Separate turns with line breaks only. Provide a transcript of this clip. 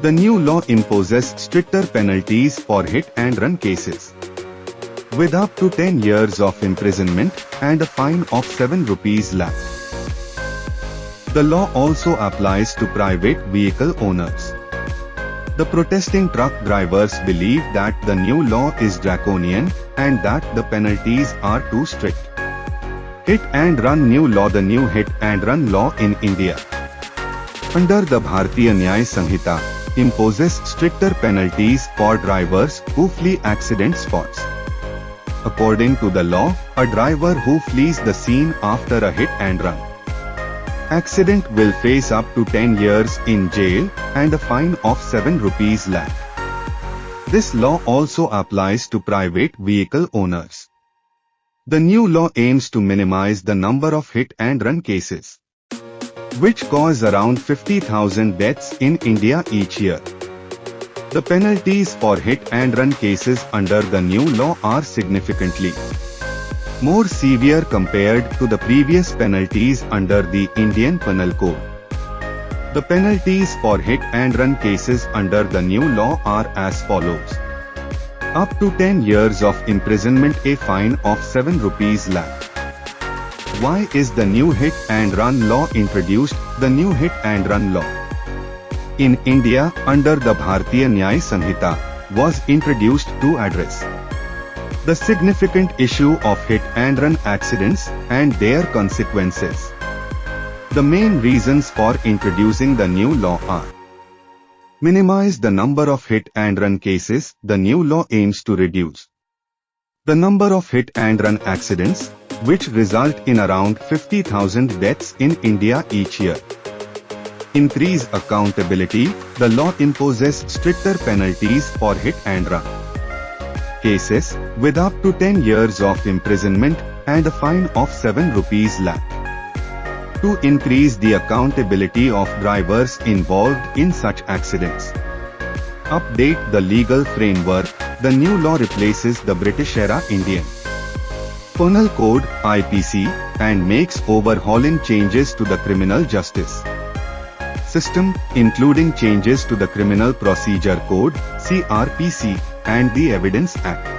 The new law imposes stricter penalties for hit-and-run cases, with up to 10 years of imprisonment and a fine of 7 rupees lakh. The law also applies to private vehicle owners. The protesting truck drivers believe that the new law is draconian and that the penalties are too strict. Hit-and-run new law. The new hit-and-run law in India, under the Bharatiya Nyaya Sanhita, imposes stricter penalties for drivers who flee accident spots. According to the law, a driver who flees the scene after a hit-and-run accident will face up to 10 years in jail and a fine of 7 rupees lakh. This law also applies to private vehicle owners. The new law aims to minimize the number of hit-and-run cases, which cause around 50,000 deaths in India each year. The penalties for hit-and-run cases under the new law are significantly more severe compared to the previous penalties under the Indian Penal Code. The penalties for hit-and-run cases under the new law are as follows: up to 10 years of imprisonment, a fine of 7 rupees lakh. Why is the new hit-and-run law introduced? The new hit-and-run law in India under the Bharatiya Nyaya Sanhita was introduced to address the significant issue of hit-and-run accidents and their consequences. The main reasons for introducing the new law are: minimize the number of hit-and-run cases. The new law aims to reduce the number of hit-and-run accidents, which result in around 50,000 deaths in India each year. Increase accountability. The law imposes stricter penalties for hit-and-run cases, with up to 10 years of imprisonment and a fine of 7 rupees lakh. To increase the accountability of drivers involved in such accidents. Update the legal framework. The new law replaces the British-era Indian Penal Code (IPC) and makes overhauling changes to the criminal justice system, including changes to the Criminal Procedure Code (CRPC) and the Evidence Act.